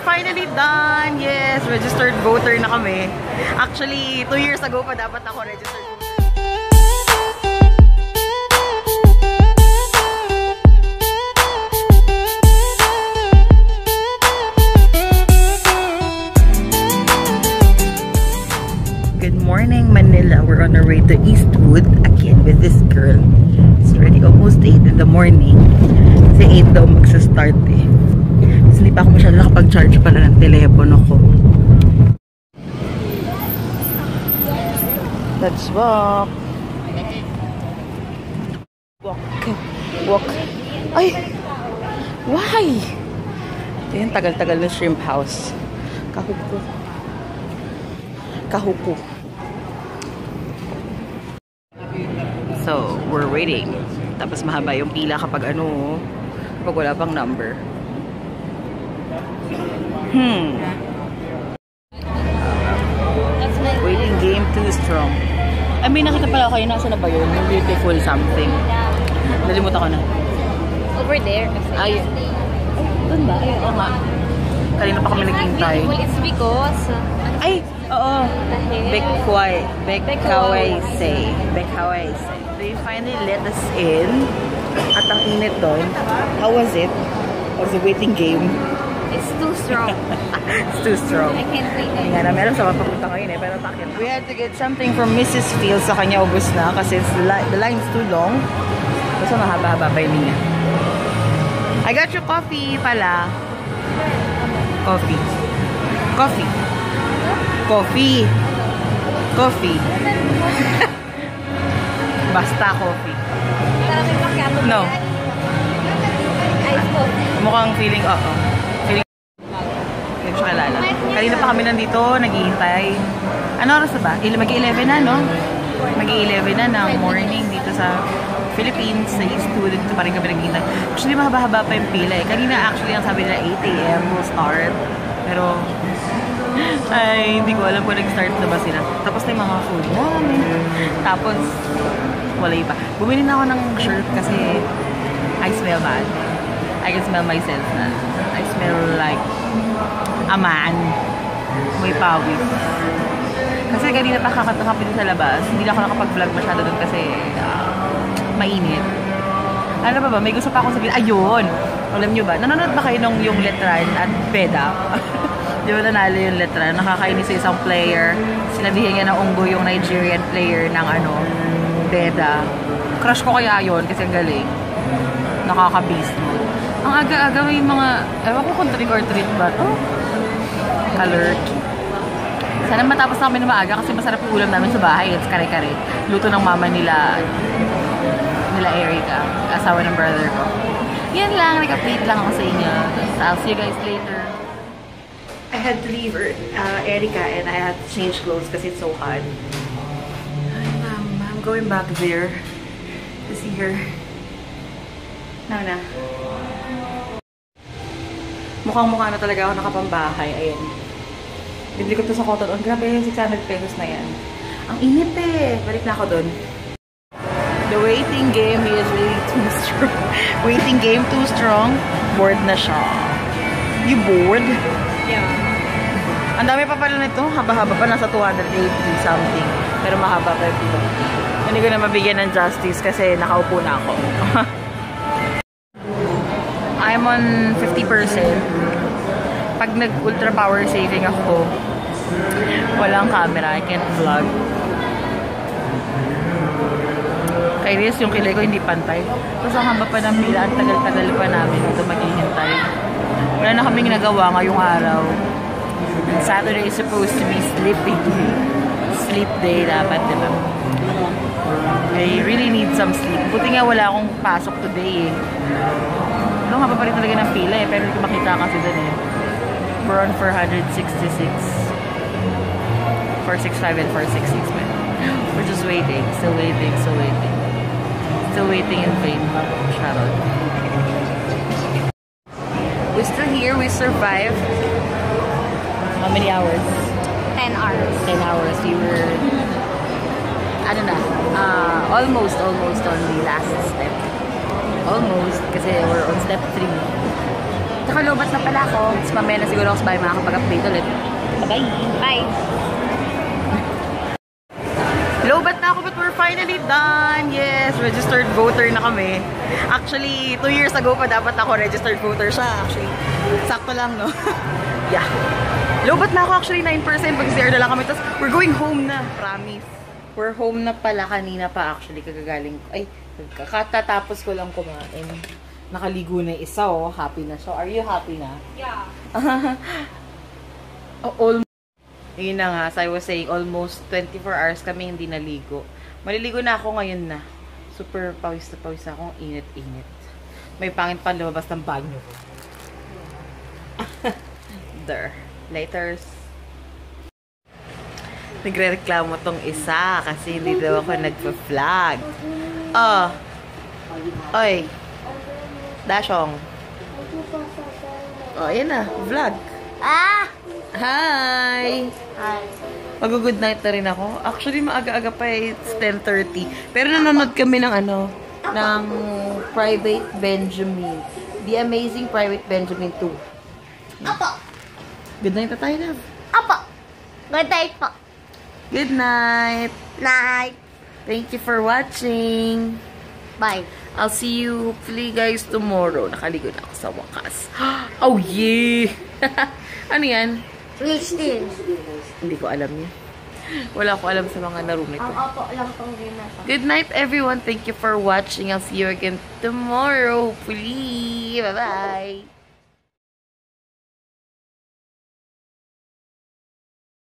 finally done! Yes! Registered voter na kami. Actually, 2 years ago pa dapat ako registered voter. Good morning, Manila. We're on our way to Eastwood again with this girl. It's already almost 8 in the morning. Kasi 8 daw magsa-start eh. Kasi hindi pa ako masyado nakapag-charge pala ng telepono ko. Let's walk. Walk. Ay! Why? Ito yung tagal-tagal ng shrimp house. Kahuku. So, we're waiting. Tapos mahaba yung pila kapag kapag wala pang number. Waiting game too strong. I mean, nakita pala kayo, nasa na ba yun? Yung beautiful something. Nalimutan ko na. Over there. Ay, doon ba? Ay, oo nga. Kanina pa kami naghintay. Well, it's because... Ay, oo. Bekhawaysay. They finally let us in. At ang init doon. How was it? Was the waiting game? It's too strong. It's too strong. I can't wait. Nga na, meron sa papunta ngayon eh. Pero takit. We had to get something from Mrs. Fields sa kanya ubos na kasi the line's too long. Basta mahaba-haba pa yung niya. I got you coffee pala. Coffee. Basta coffee. No. Ice coffee. Mukhang feeling, feeling hindi ko siya kilala. Kanina pa kami nandito, naghihintay. Ano oras na ba? Mag-11 na, no? Mag-11 na ng morning dito sa Philippines, sa Eastwood. Dito pa rin kami naghihintay. Actually, mahaba-haba pa yung pila eh. Kanina actually, ang sabi nila 8 AM will start. Pero, ay, hindi ko alam kung nag-start na ba sila. Tapos na yung mga food namin. Tapos, wala iba. Bumili na ako ng shirt kasi I smell bad. I can smell myself na. I smell like a man. May pawis. Kasi kanina pa kakapit sa labas. Hindi na ako nakapag-vlog masyado doon kasi mainit. Ano ba? May gusto pa akong sabihin. Ayun! Alam nyo ba? Nanonood ba kayo nung yung Letran at Beda? Di ba nanalo yung Letran? Nakakainis sa isang player. Sinabihin niya na unggo yung Nigerian player ng Beda. Crush ko kaya yun kasi ang galing. Nakaka-beast mode. Ang aga-aga may mga, ewan ko kung trick or treat ba ito? Alert. Sana matapos na kami na maaga kasi masarap yung ulam namin sa bahay. It's kare-kare. Luto ng mama nila Erica. Asawa ng brother ko. Yan lang. Nag-update lang ako sa inyo. So I'll see you guys later. I had to leave Erica and I had to change clothes kasi it's so hot. I'm going back there to see her. Na. Mukhang-mukha na talaga ako nakapambahay. Ayan. Bibili ko to sa Cotton On. Grabe, 600 pesos na yan. Ang init eh. Balik na ako dun. The waiting game is really too strong. Waiting game too strong. Bored na siya. You bored? Yeah. Ang dami pa pala nito. Haba-haba pa. Nasa 280 something. Pero mahaba pa ito. Hindi ko na mabigyan ng justice kasi nakaupo na ako. I'm on 50%. Pag nag-ultra power saving ako, walang camera. I can't vlog. Kainis yung kilay ko hindi pantay. Tapos ang haba pa ng pila. Ang tagal-tagal pa namin ito maghihintay. Wala na kaming nagawa ngayong araw. Saturday is supposed to be sleep day dapat, diba? I really need some sleep. Buti nga wala akong pasok today eh. Ano nga pa rin talaga ng pila eh, pero hindi ko makita kasi dun eh. We're on 466. 465 and 466 man. We're just waiting, still waiting. Still waiting in vain. Charot. We're still here, we survived. How many hours? 10 hours. 10 hours. We were, almost on the last step. Almost, kasi we're on step 3. Tsaka lobat na pala ako. Tapos mamaya na siguro ako sa bahay makakapag-update ulit. Bye! Bye. Lobat na ako but we're finally done! Yes! Registered voter na kami. Actually, 2 years ago pa dapat ako registered voter siya. Actually, sakto lang, no? Yeah. Lobat na ako actually 9%. Mag-CR na lang kami. Tapos, we're going home na. Promise. We're home na pala kanina pa actually. Kagagaling ko. Ay, katatapos ko lang kumain. Nakaligo na yung isa, oh. Happy na siya. Are you happy na? Yeah. Almost. Yun na nga, as I was saying, almost 24 hours kami hindi naligo. Maliligo na ako ngayon na. Super pawis na pawis akong init-init. May pangit pa lumabas ng banyo ko. There. Laters. Nagre-reklamo tong isa kasi hindi daw ako nagpa-vlog. Oh. Oy. Dashong. Oh, yan na. Vlog. Ah! Hi! Hi. Mag-good night na rin ako. Actually, maaga-aga pa eh. It's 10:30. Pero nanonood kami ng ng Private Benjamin. The Amazing Private Benjamin 2. Apo. Good night na tayo, love. Apo. Good night po. Good night. Night. Thank you for watching. Bye. I'll see you hopefully guys tomorrow. Nakaligo na ako sa wakas. Oh yeah! Ano yan? Christine. Hindi ko alam yan. Wala ko alam sa mga laro nito. Ang apo lang tong game na to. Good night everyone. Thank you for watching. I'll see you again tomorrow. Hopefully. Bye-bye.